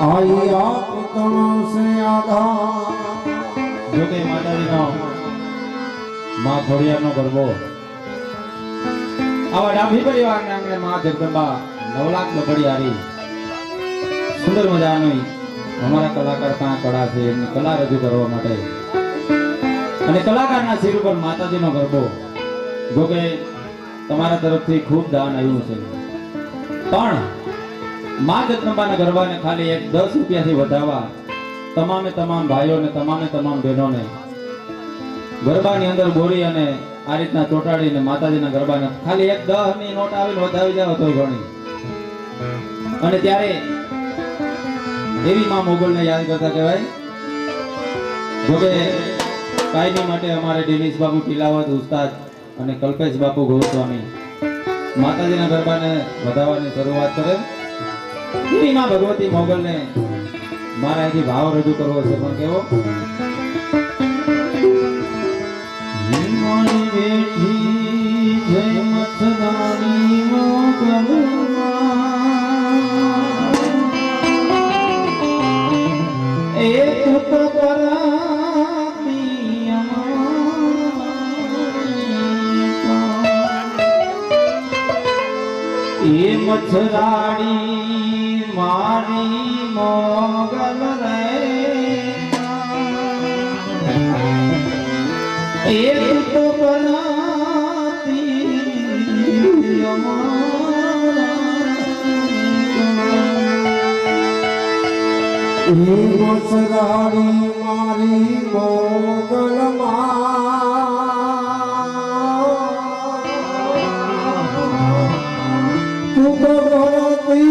आई आप से आधार जो के माताजी नो मां खोड़ियार नो गरबो आवा डाभी परिवार ने आंगणे मां जगदंबा नवलाख लकड़ी हारी सुंदर मजानी हमारा कलाकार का कड़ा छे एमनी कला रजू करवा माटे अने कलाकारना सिर पर माताजीनो गरबो जो के तमारा तरफथी खूब दान आव्युं छे पण मां जगदंबाना गरबाने खाली एक 10 रुपया थी वधावा तमामे तमाम भाईओ ने तमामे तमाम बहनों ने गरबानी अंदर बोरी अने आ रीतना ચોટાડી ने माताजीना गरबाने खाली एक 10 ની નોટ આવીને વધાવી જાવ તોય ઘણી અને ત્યારે એવી માં મોગલને યાદ કરતા કહેવાય જોકે કાયમી માટે અમારે દિનેશ બાપુ તિલાવત ઉસ્તાદ અને કલ્પેશ બાપુ ગોસ્વામી માતાજીના ગરબાને વધાવવાની શરૂઆત કરે એવી માં ભગવતી મોગલને મારા અહીંથી ભાવ રજૂ કરવો છે પણ કેવો મારી બેઠી જય મથરાણી મોગલમાં એક તો કરાતી એ મથરાણી મારી મોગલ રે एक तो बनाती मसराड़ी मारी मोगल तू करती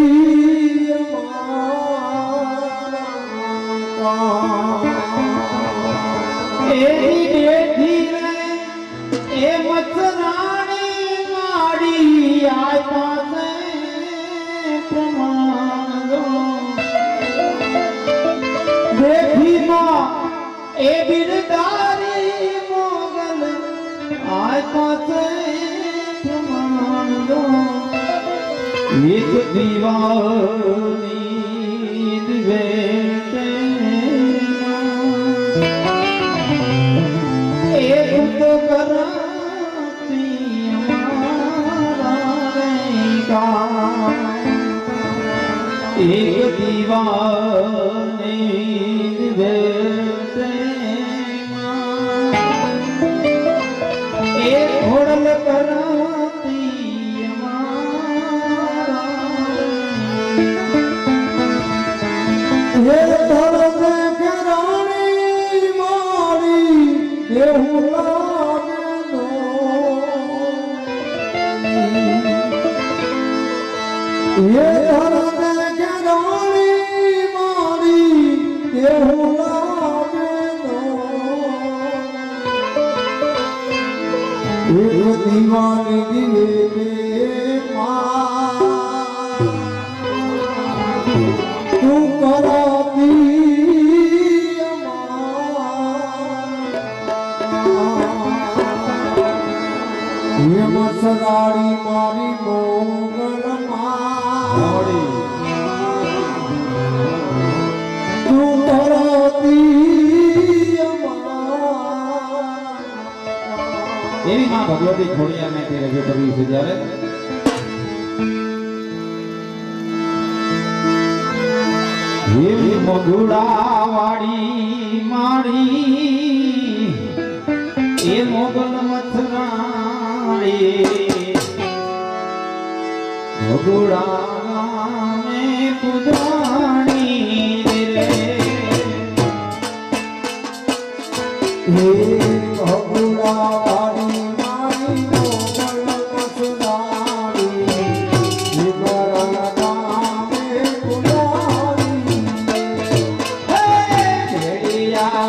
ए मथराणी माड़ी आय पासे प्रमाण देखी मां ए बिरदारी मोगल आय पासे प्रमाण दो एक दीवानी दिवेटे एक तो करा एक दीवाने बैठे एक घोड़ल कराती हे धर्म कराणी मारी देहु लागे दो ये धर्म कराणी मारी देहु लागे दो एक दीवानी दिवे तू कराती ये मसराड़ी मारी मोगल मारी तू कराती एवी मां भगवती खोड़ियारने के रजू करवी छे જ્યારે એવી મોગુડાવાડી મારી એ મોગલ મથરાણી મોગુડાને પુજાણી રે हे भगुड़ावाड़ी मारी मोगल मसराड़ी विवरण नामे पुजारी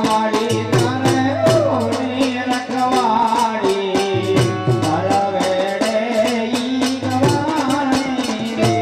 वाड़ी तारे कोने रखवाड़ी तारा वेड़े ई गवानी रे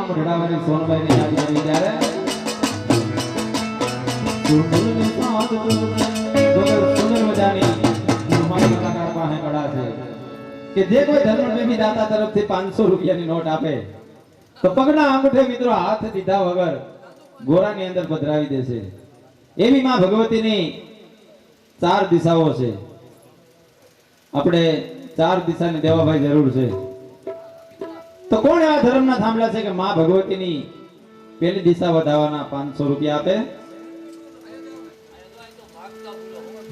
માં મઢડાવાની સોનબાઈ ની યાદ આવી ત્યારે સુંદર મજાની અમારી કલાકાર પાસે કળા છે કે જે કોઈ ધર્મપ્રેમી દાતા તરફથી 500 રૂપિયાની નોટ આપે તો પગના અંગૂઠે મિત્રો હાથ દીધા વગર ગોરાની અંદર પધરાવી દેશે એવી માં ભગવતીની 4 દિશાઓ છે આપણે 4 દિશાની દેવાભાઈ જરૂર છે તો કોણ એવા ધર્મના થાંભલા છે કે માં ભગવતીની પેલી દિશા વધાવવાના 500 રૂપિયા આપે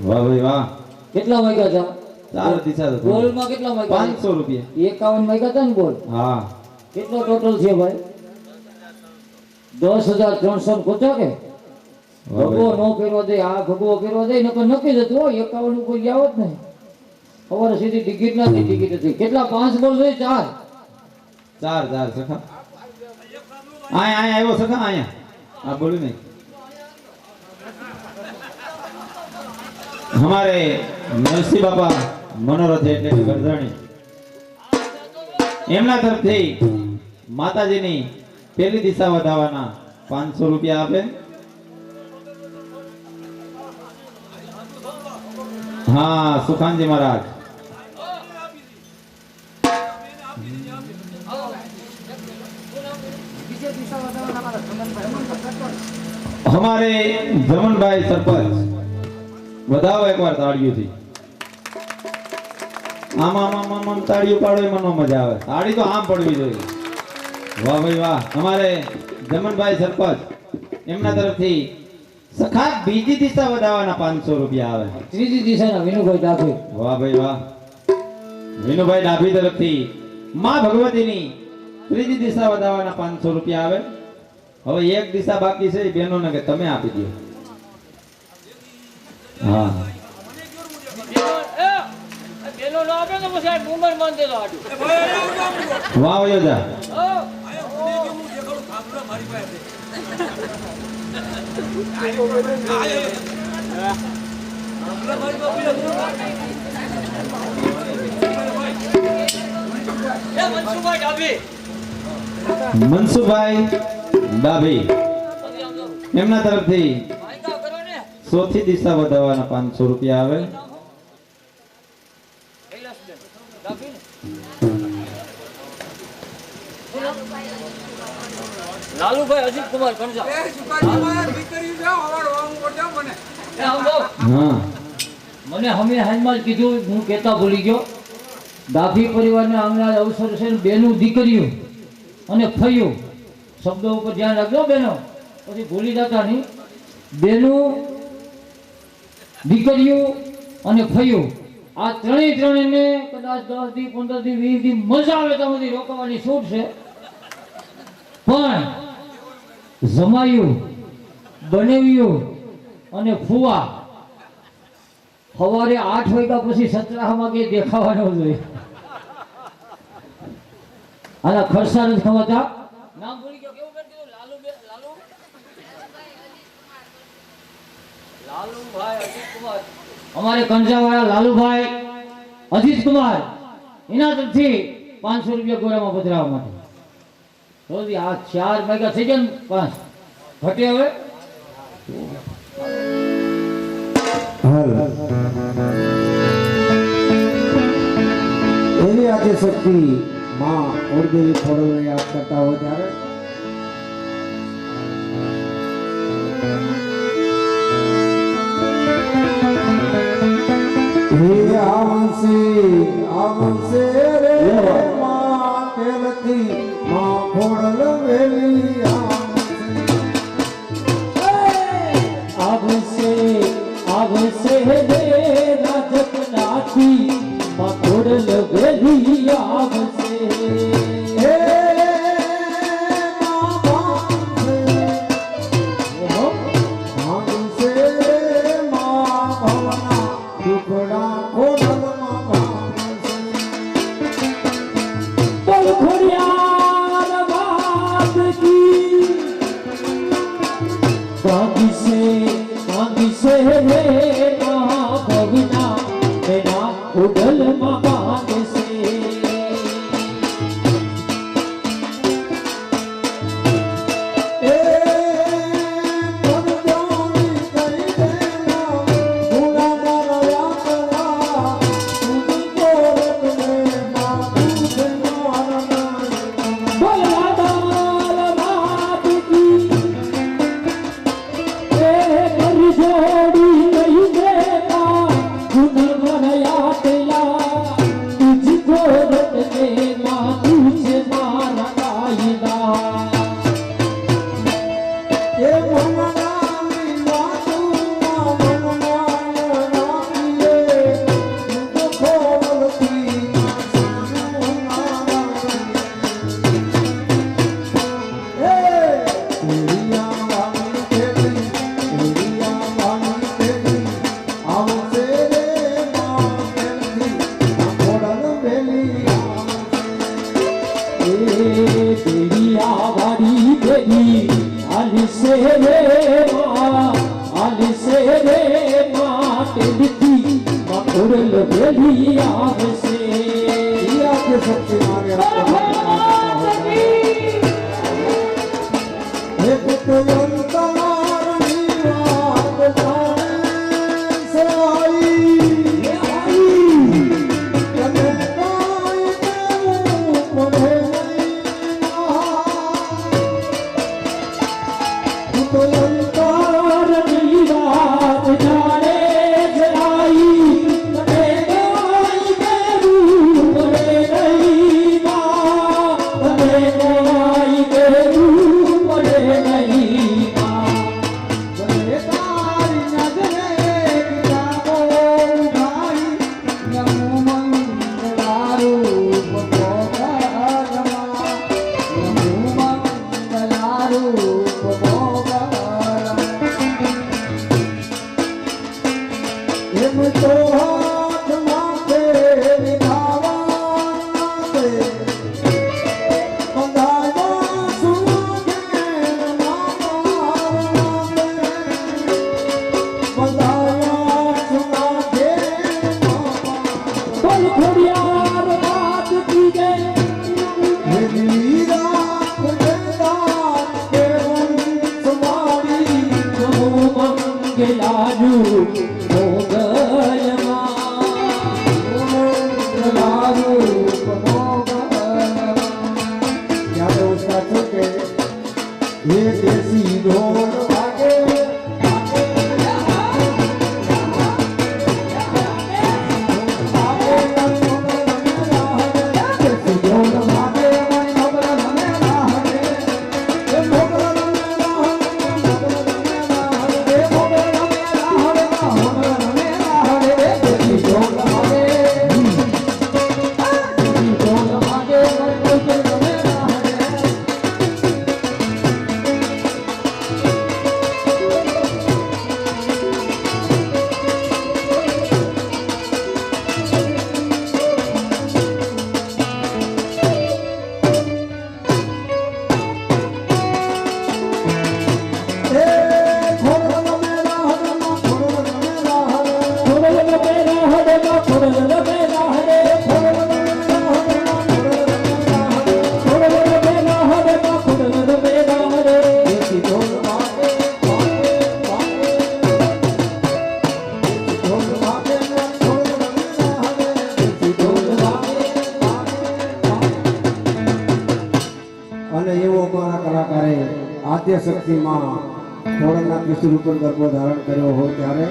વાહ ભાઈ વાહ કેટલા વાગ્યા હતા? 4 દિશા તો બોલમાં કેટલા વાગ્યા? 500 રૂપિયા 51 વાગ્યા હતા ને બોલ. હા કેટલો ટોટલ છે ભાઈ? 10,350 કોચા કે ભગવો નો કર્યો દે, આ ભગવો કર્યો દે, નકર નક્કી જ હતું. 51 ઉપર આવત ને સવારે સીધી ટિકિટ નથી, ટિકિટ હતી. કેટલા 5 બોલ છે? 4 સખા આયા આવ્યો સખા આયા આ બોલ્યું નહીં हमारे नरसिंह बापा मनोरथ એટલે કે ગરધણી એમના તરફથી માતાજીની પેલી દિશા વધાવવાના 500 રૂપિયા આપે હા સુખાનજી महाराज हमारे जमनभाई सरपंच વધાવો એકવાર તાળીઓથી આમ તાળીઓ પાડો એમાં નો મજા આવે તાળી તો આમ પડવી જોઈએ વાહ ભાઈ વાહ અમારે જમનભાઈ સરપંચ એમના તરફથી સખા બીજી દિશા વધાવવાના 500 રૂપિયા આવે ત્રીજી દિશાના વિનુભાઈ ડાભી વાહ ભાઈ વાહ વિનુભાઈ ડાભી તરફથી માં ભગવતીની ત્રીજી દિશા વધાવવાના 500 રૂપિયા આવે હવે એક દિશા બાકી છે એ બહેનોને કે તમે આપી દો હા બેનો નો આપે તો પછી બૂમર માન દેલો આડું વાહ યોજા મનસુભાઈ ડાભી એમના તરફથી ચોથી દિશા વધાવવાના 500 રૂપિયા આવે લાલુભાઈ અજીત કુમાર કંજા હા મને હમે હાલમાં કીધું હું કહેતા ભૂલી ગયો ડાભી પરિવારને આવનાર અવસર છે બેનું દીકરીઓ અને ફઈઓ શબ્દો ઉપર ધ્યાન રાખજો બેનો પછી ભૂલી જતા નહીં બેનું દીકરીઓ અને ફઈઓ આ ત્રણેયને કદાચ 10 દી 15 દી 20 દી મજા આવે તો બધી રોકવાની છૂટ છે પણ જમાયું બનેવ્યું અને ફુવા સવારે 8 વાગ્યા પછી સત્રાહમાં કે દેખાવાનો જોઈએ આના ખર્ચા નથી ખવાતા નામ ભૂલી ગયો કેવું કરી દીધું લાલુભાઈ અજીત કુમાર અમારે કંજાવાળા લાલુભાઈ અજીત કુમાર એના તરફથી 500 રૂપિયા ગોળામાં પધરાવવા માટે રોજી આ 4 વાગ્યા થઈ ગયા ને 5 ઘટે હવે હાલ એવી આજે શક્તિ માં ઓરદેવી ખોડલને યાદ કરતા હોય ત્યારે આવશે રે માં તેલથી માં ખોડલ વેલી આવશે રે નાજક નાથી માં ખોડલ વેલી આવશે ટુકડા ખોડલમાં પેલીથી મકોડલ વેલી આવશે એ આદ્ય શક્તિ માને હે પુત્ર અંતમારની વાત જાણે સવાઈ તમે કાંઈ દેવું પડે નહીં પુત્ર તારની વાત જાણે જરાઈ મને કાંઈ દેવું પડે નહીં માં મને કાંઈ દેવું પડે નહીં માં ભલે તારી નજરે જાગો ભાઈ નમો મંગલારૂપ ભોગરમા નમો મંગલારૂપ ભોગરમા એમ તો હાથ માથે વિધાવા છે બંધાયા સુગે બંધાયા સુગે બોલ ખોડિયાર વાત કીજે હે દીરા ખુદા કે સમાડી નમો મંગલાજુ ભોગલમાં મંગલારૂપ ભોગરમા યાદ ઉસ્તા છો કે ये देसी ढोल वागे અને એવો અમારા કલાકારે આદ્ય શક્તિમાં ખોળના કૃષ્ણ ઉપર ગરબો ધારણ કર્યો હોય ત્યારે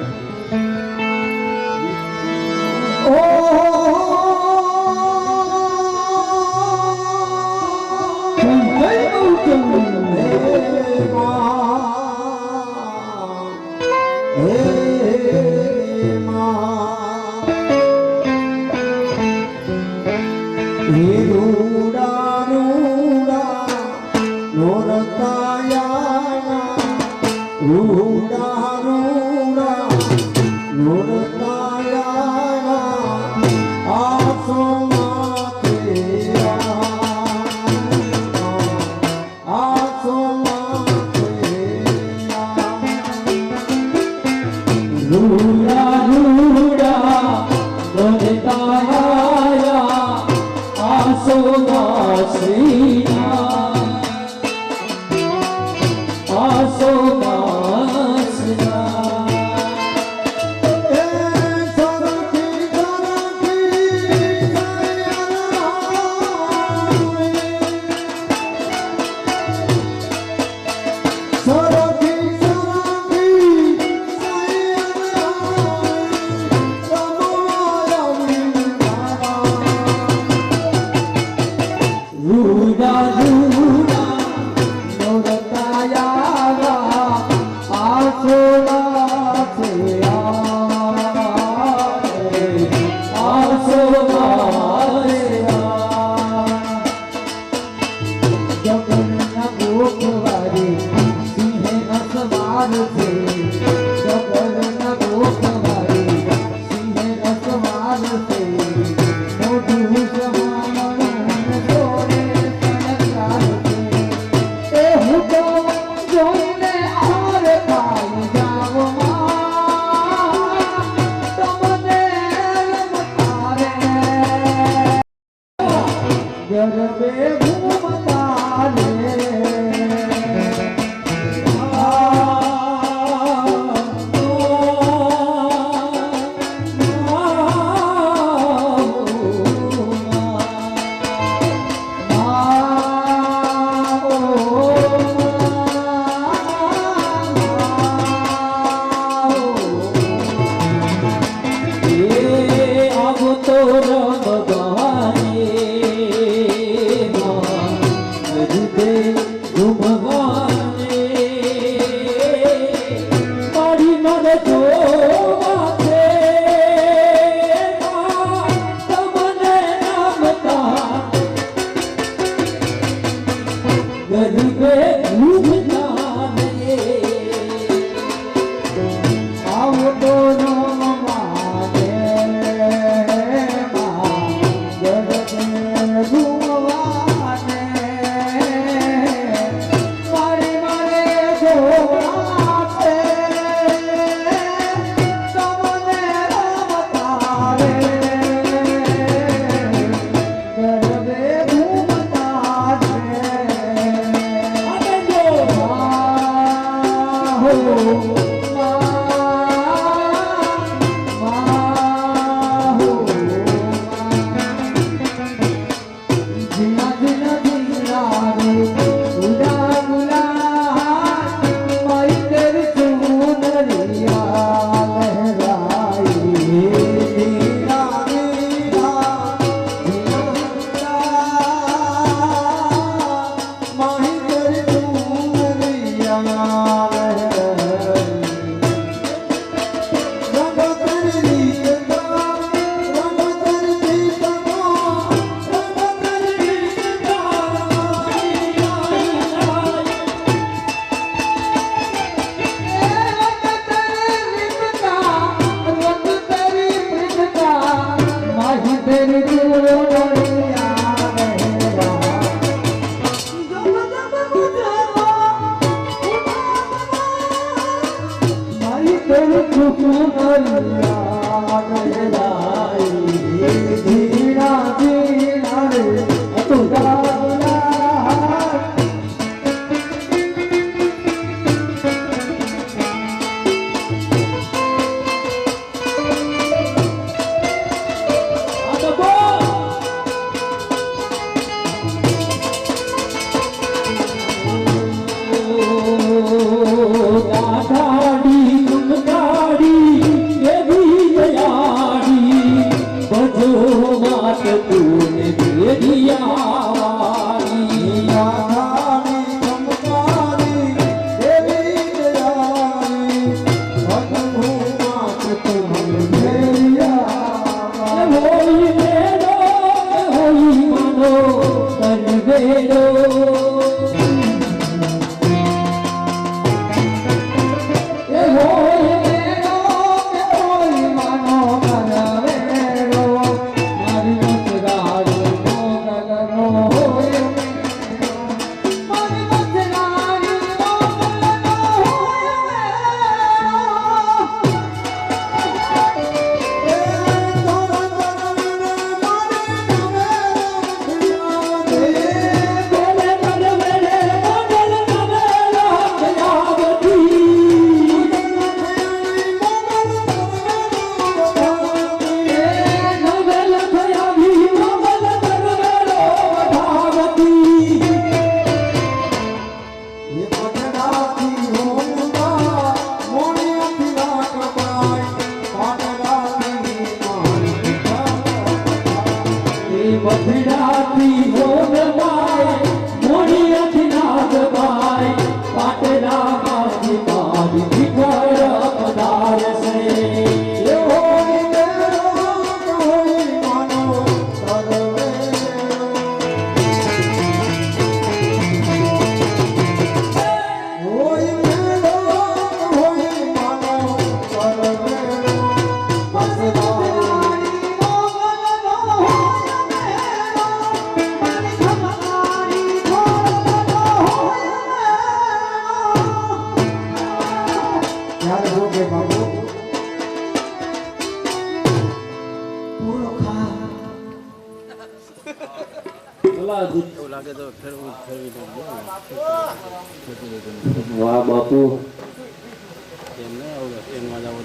વાહ બાપુ,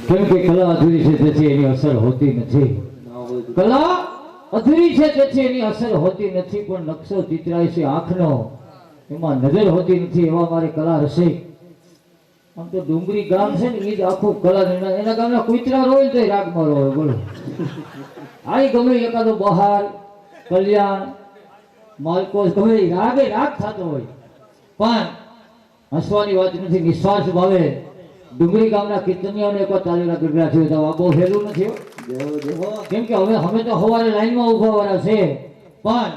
કેમ કે કલા અધૂરી છે તેથી એની અસર હોતી નથી. કલા અધૂરી છે તેથી એની અસર હોતી નથી, પણ નકશો ચિતરાય છે આંખનો, એમાં નજર હોતી નથી. એવા મારે કલા રસિક. આમ તો ડુંગરી ગામ છે ને એ જ આખું કલા, એના ગામના કુતરા રોય તો રાગમાં રોય. બોલો, આ ગમે એકાદો બહાર કલ્યાણ માલકો ગમે રાગે રાગ થતો હોય, પણ હસવાની વાત નથી. નિસ્વાર્થ ભાવે ડુંગરી ગામના કીર્તનિયાઓને એક વાર તાલીના ગઢડા થયો તો આ બહુ હેલું નથી. કેમ કે હવે અમે તો સવારે લાઈનમાં ઉભા વાળા છે, પણ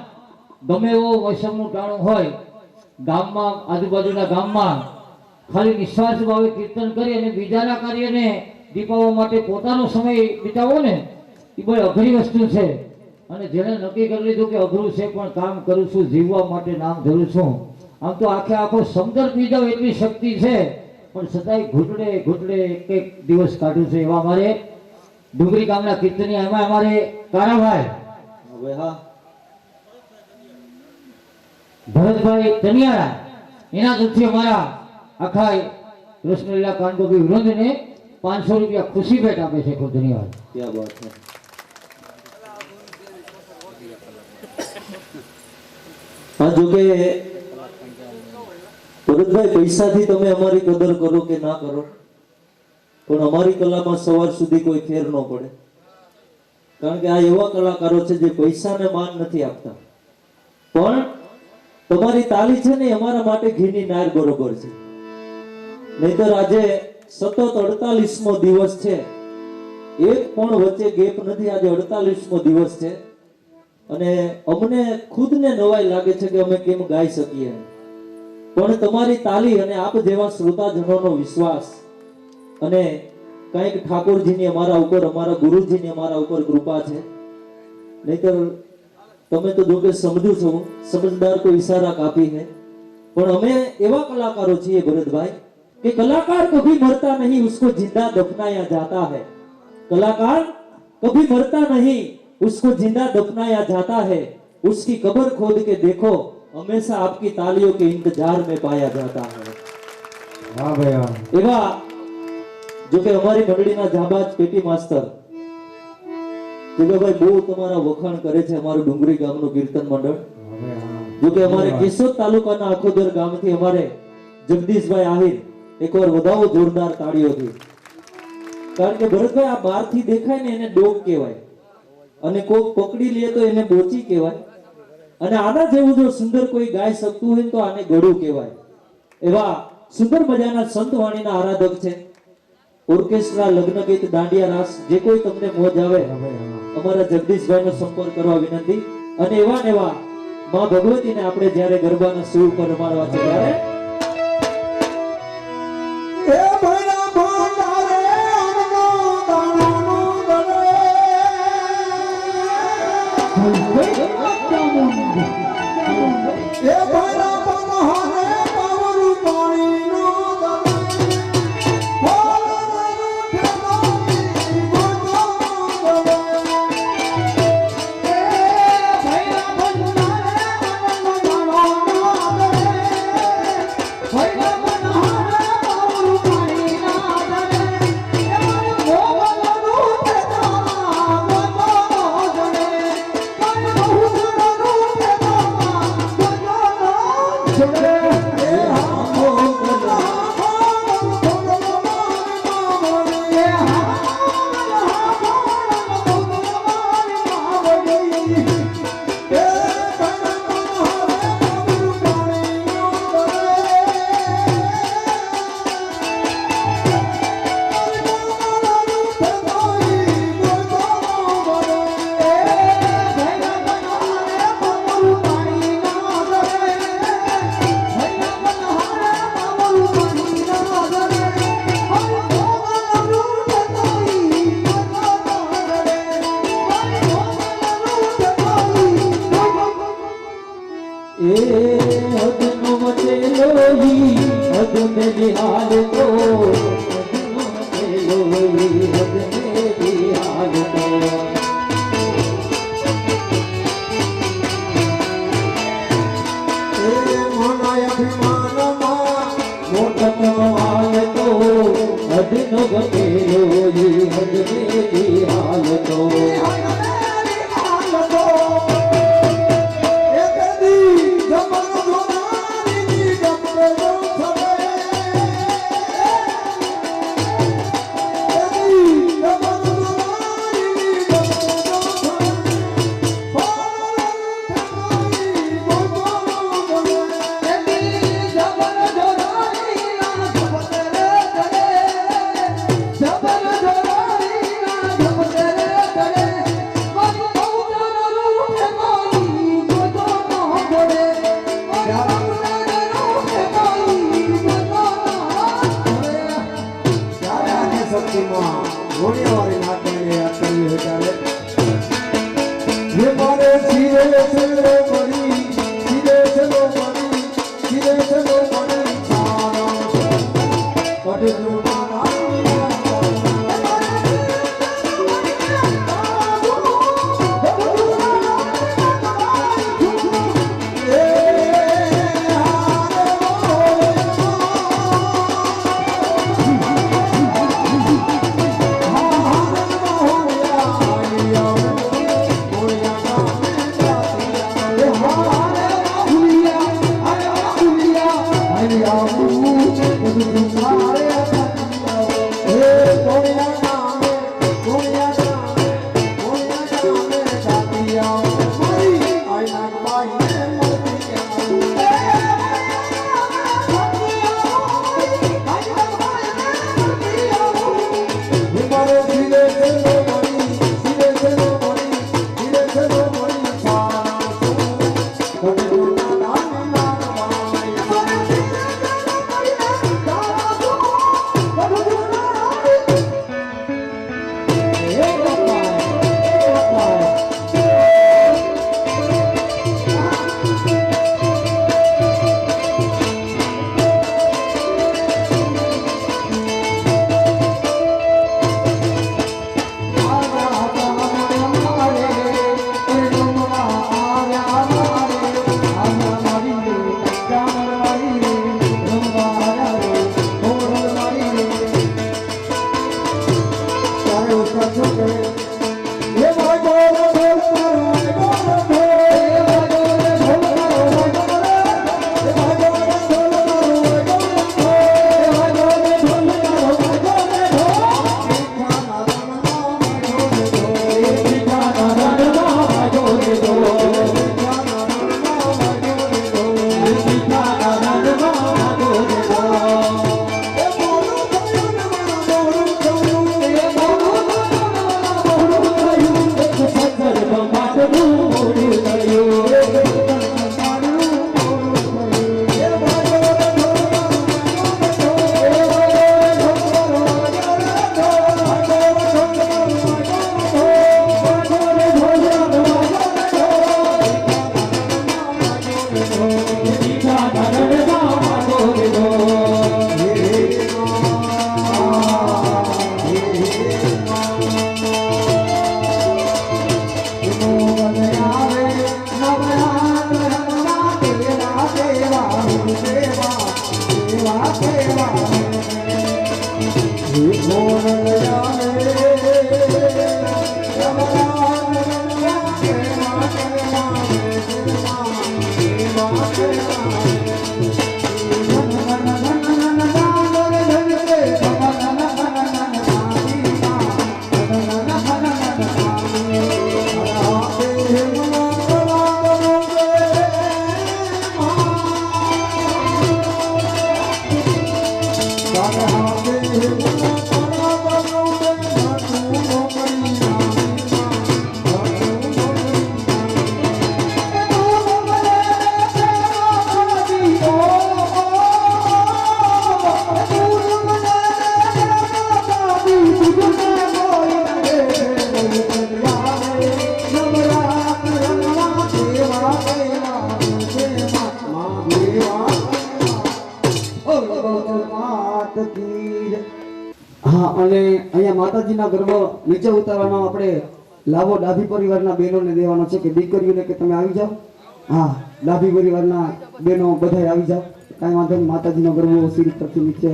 ગમે એવો મોસમનું ટાણું હોય ગામમાં, આજુબાજુના ગામમાં ખાલી નિસ્વાર્થ ભાવે કીર્તન કરી અને બીજાના કાર્યને દીપાવવા માટે પોતાનો સમય વિતાવો ને, એ બહુ અઘરી વસ્તુ છે. અને જેને નક્કી કરી લીધું કે અઘરું છે પણ કામ કરું છું, જીવવા માટે નામ ધરું છું, આમ તો આખો સમદર પી જાવ એટલી શક્તિ છે, પણ છતાંય ઘૂંટડે ઘૂંટડે એક એક દિવસ કાઢું છે. એવા અમારે ડુંગરી ગામના કીર્તનિયા, એમાં અમારે કારાભાઈ ભરતભાઈ તનિયારા, એના તરફથી અમારા આખા કૃષ્ણલીલા કાનગોપી વૃંદને 500 રૂપિયા ખુશી ભેટ આપે છે. ખૂબ ધન્યવાદ. क्या बात है. हाँ, जो के ભરતભાઈ, પૈસાથી તમે અમારી કદર કરો કે ના કરો, પણ અમારી કલામાં સવાર સુધી કોઈ ફેર ન પડે. કારણ કે આ એવા કલાકારો છે જે પૈસાને માન નથી આપતા, પણ તમારી તાલી છે ને અમારા માટે ઘીની નાર બરોબર છે. નહીતર આજે સતત 48મો દિવસ છે, એક પણ વચ્ચે ગેપ નથી. આજે 48મો દિવસ છે અને અમને ખુદને નવાઈ લાગે છે કે અમે કેમ ગાઈ શકીએ, પણ તમારી તાલી અને આપ જેવા શ્રોતાજનોનો વિશ્વાસ અને કંઈક ઠાકોરજીની અમારા ઉપર, અમારા ગુરુજીની અમારા ઉપર કૃપા છે. નહીતર તમે તો જો કે સમજુ છો, સમજદાર को इशारा काफी है। પણ અમે એવા કલાકારો છીએ ભરતભાઈ कि कलाकार कभी मरता नहीं, उसको जिंदा दफनाया जाता है। कलाकार कभी मरता नहीं, उसको जिंदा दफनाया जाता है। उसकी कब्र खोद के देखो, हमेशा आपकी तालियों के इंतजार में पाया जाता है। વાહ ભાઈ વાહ એવા જો કે અમારી મંડળીના જાબાજ પેટી માસ્ટર જગાભાઈ બહુ તમારા વખાણ કરે છે અમારું ડુંગરી ગામનું કીર્તન મંડળ। વાહ ભાઈ વાહ જો કે અમારે કેશોદ તાલુકાના આખોદર ગામથી અમારે જગદીશભાઈ આહિર એકવાર વધાવો જોરદાર તાળીઓથી। કારણ કે ભરતભાઈ આ બહારથી દેખાય ને એને ડોક કહેવાય અને કોક પકડી લે તો એને બોચી કહેવાય અને આના જેવું જો સુંદર કોઈ ગાઈ શકતું હોય તો આને ગળું કહેવાય। એવા સુંદર મજાના સંત વાણીના આરાધક છે। ઓર્કેસ્ટ્રા, લગ્ન ગીત, દાંડિયા રાસ જે કોઈ તમને મોજ આવે વાહ ભાઈ વાહ અમારા જગદીશભાઈનો સંપર્ક કરવા વિનંતી। અને એવા ને એવા માં ભગવતીને આપણે જ્યારે ગરબાના સૂર પર રમાડવા છે ત્યારે એ ભૈરા ભંડારે અનનો દાણાનો દરે એ ભૈરા પનહારે પાવરું પાણીનો દરે ફોલવાનું ઠેકાણી ગોગોનો દરે એ ભૈરા ભંડારે અનનો દાણાનો દરે ભૈરા પનહારે પાવરું પાણીના દરે એમાં ગોગોનું ઠેકાણા ગોગોનો દરે પણ બહુ સુંદરનું ઠેકાણા ગોગોનો દરે એ હાથો હદનો વટેલો ઈ હદ મે બિહાર તો હદનો વટેલો ઈ હદ મે બિહાર તો એ મનાય અભિમાનમાં મોટનો હાલ તો હદનો વટેલો ઈ હદ મે બિહાર તો શક્તિમાં ઘોડીવાળી નાટકને યાદ કરવી હોય ત્યારે હે મારે ધીરે ચલો પડી ધીરે ચલો પડી ધીરે ચલો પડી પટેલનું એ હા હા, અને અહીંયા માતાજીના ગર્ભ નીચે ઉતારવાનો આપણે લાભો ડાભી પરિવારના બહેનોને દેવાનો છે કે દીકરીઓને કે તમે આવી જાઓ. હા, ડાભી પરિવારના બહેનો બધા આવી જાઓ. કાંઈ વાંધો નહીં, માતાજીનો ગર્ભ સીડી પરથી નીચે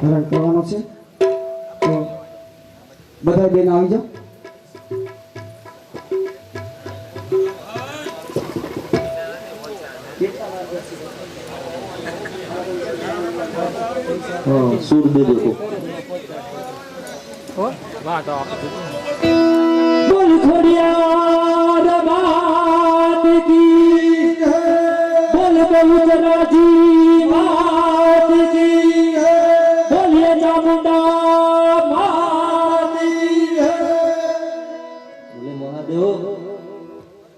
ધારણ કરવાનો છે. તો બધા બહેનો આવી જાઓ. हाँ सूर दे देखो बोल खोड़िया बात की बोल बहु जरा जी